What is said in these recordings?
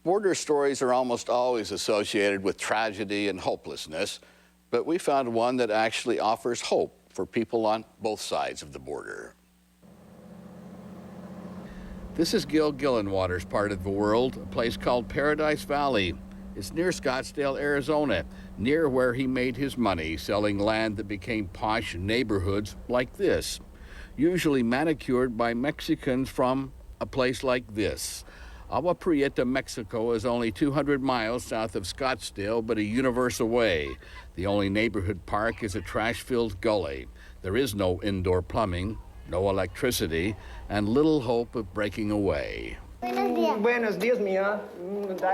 Border stories are almost always associated with tragedy and hopelessness, but we found one that actually offers hope for people on both sides of the border. This is Gil Gillenwater's part of the world, a place called Paradise Valley. It's near Scottsdale, Arizona, near where he made his money selling land that became posh neighborhoods like this, usually manicured by Mexicans from a place like this. Agua Prieta, Mexico is only 200 miles south of Scottsdale, but a universe away. The only neighborhood park is a trash-filled gully. There is no indoor plumbing, no electricity, and little hope of breaking away. Buenos dias, mia.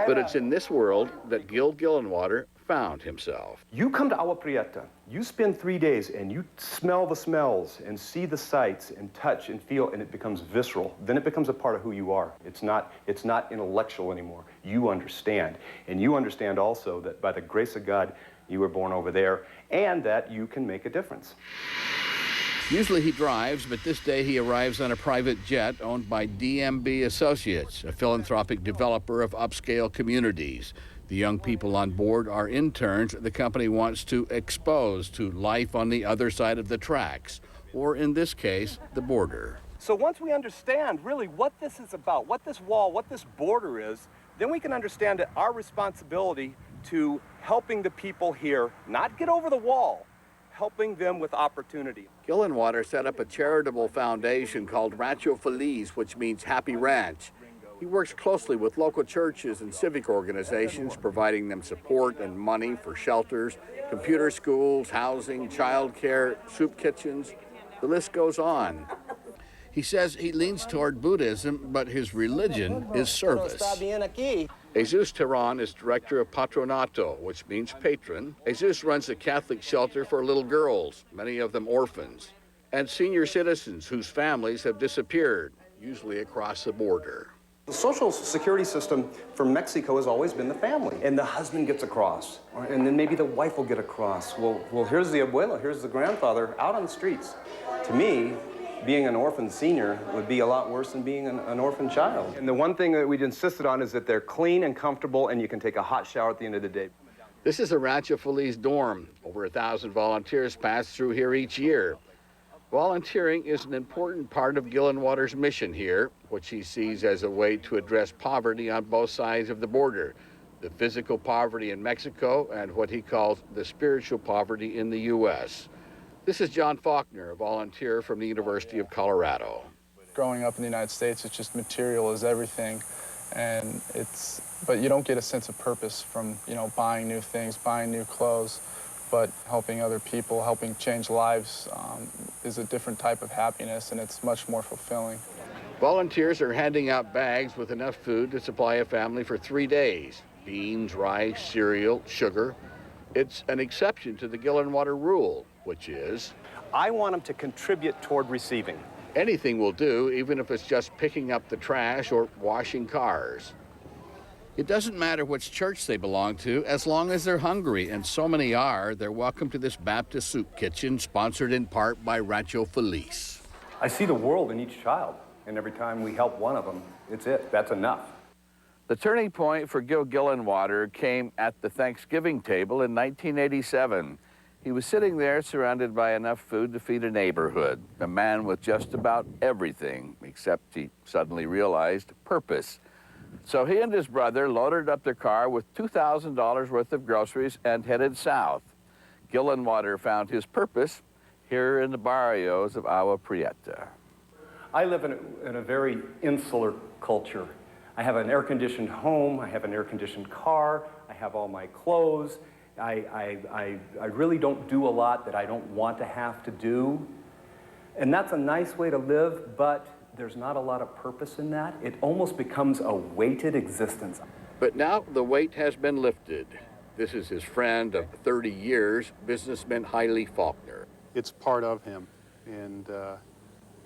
But it's in this world that Gil Gillenwater found himself. You come to Agua Prieta, you spend 3 days and you smell the smells and see the sights and touch and feel, and it becomes visceral. Then it becomes a part of who you are. It's not intellectual anymore. You understand. And you understand also that by the grace of God, you were born over there and that you can make a difference. Usually he drives, but this day he arrives on a private jet owned by DMB Associates, a philanthropic developer of upscale communities. The young people on board are interns the company wants to expose to life on the other side of the tracks, or in this case, the border. So once we understand really what this is about, what this wall, what this border is, then we can understand that our responsibility to helping the people here not get over the wall, helping them with opportunity. Gillenwater set up a charitable foundation called Rancho Feliz, which means Happy Ranch. He works closely with local churches and civic organizations, providing them support and money for shelters, computer schools, housing, childcare, soup kitchens. The list goes on. He says he leans toward Buddhism, but his religion is service. Jesus Terran is director of Patronato, which means patron. Jesus runs a Catholic shelter for little girls, many of them orphans, and senior citizens whose families have disappeared, usually across the border. The social security system for Mexico has always been the family, and the husband gets across, and then maybe the wife will get across. Well, here's the abuela, here's the grandfather out on the streets. To me, being an orphan senior would be a lot worse than being an orphan child. And the one thing that we insisted on is that they're clean and comfortable, and you can take a hot shower at the end of the day. This is a Rancho Feliz dorm. Over 1,000 volunteers pass through here each year. Volunteering is an important part of Gillenwater's mission here, which he sees as a way to address poverty on both sides of the border, the physical poverty in Mexico and what he calls the spiritual poverty in the U.S. This is John Falkner, a volunteer from the University of Colorado. Growing up in the United States, it's just material is everything, but you don't get a sense of purpose from, buying new things, buying new clothes. But helping other people, helping change lives is a different type of happiness, and it's much more fulfilling. Volunteers are handing out bags with enough food to supply a family for 3 days. Beans, rice, cereal, sugar. It's an exception to the Gillenwater rule, which is, I want them to contribute toward receiving. Anything will do, even if it's just picking up the trash or washing cars. It doesn't matter which church they belong to, as long as they're hungry, and so many are. They're welcome to this Baptist soup kitchen, sponsored in part by Rancho Feliz. I see the world in each child, and every time we help one of them, that's enough. The turning point for Gil Gillenwater came at the Thanksgiving table in 1987. He was sitting there surrounded by enough food to feed a neighborhood, a man with just about everything, except he suddenly realized purpose. So he and his brother loaded up their car with $2,000 worth of groceries and headed south. Gillenwater found his purpose here in the barrios of Agua Prieta. I live in a very insular culture. I have an air-conditioned home, I have an air-conditioned car, I have all my clothes. I really don't do a lot that I don't want to have to do. And that's a nice way to live, but there's not a lot of purpose in that. It almost becomes a weighted existence. But now the weight has been lifted. This is his friend of 30 years, businessman Haile Falkner. It's part of him, and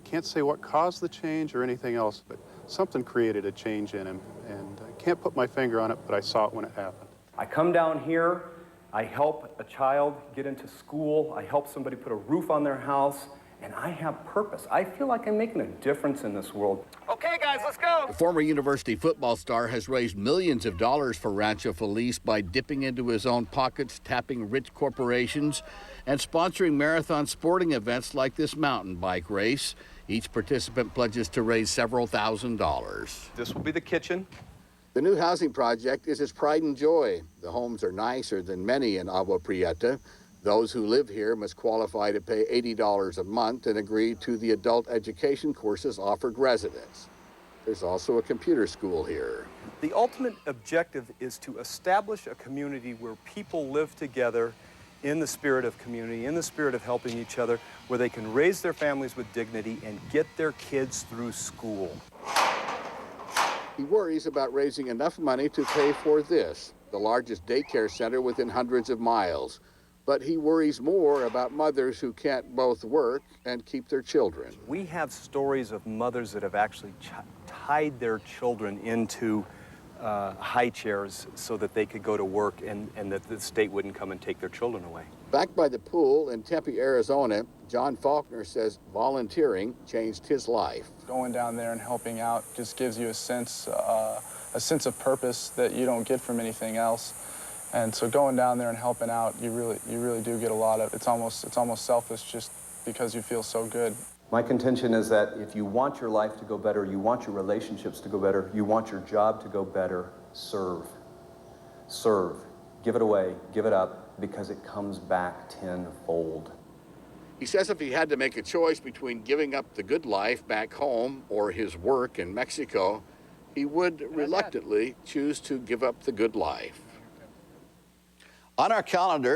can't say what caused the change or anything else, but something created a change in him, and I can't put my finger on it, but I saw it when it happened. I come down here, I help a child get into school, I help somebody put a roof on their house, and I have purpose. I feel like I'm making a difference in this world. Okay, guys, let's go. The former university football star has raised millions of dollars for Rancho Feliz by dipping into his own pockets, tapping rich corporations, and sponsoring marathon sporting events like this mountain bike race. Each participant pledges to raise several $1,000s. This will be the kitchen. The new housing project is his pride and joy. The homes are nicer than many in Agua Prieta. Those who live here must qualify to pay $80 a month and agree to the adult education courses offered residents. There's also a computer school here. The ultimate objective is to establish a community where people live together in the spirit of community, in the spirit of helping each other, where they can raise their families with dignity and get their kids through school. He worries about raising enough money to pay for this, the largest daycare center within hundreds of miles. But he worries more about mothers who can't both work and keep their children. We have stories of mothers that have actually tied their children into high chairs so that they could go to work and that the state wouldn't come and take their children away. Back by the pool in Tempe, Arizona, John Falkner says volunteering changed his life. Going down there and helping out just gives you a sense of purpose that you don't get from anything else. And so going down there and helping out, you really do get a lot of. It's almost selfish just because you feel so good. My contention is that if you want your life to go better, you want your relationships to go better, you want your job to go better, serve. Serve. Give it away, give it up, because it comes back tenfold. He says if he had to make a choice between giving up the good life back home or his work in Mexico, he would reluctantly choose to give up the good life. On our calendar,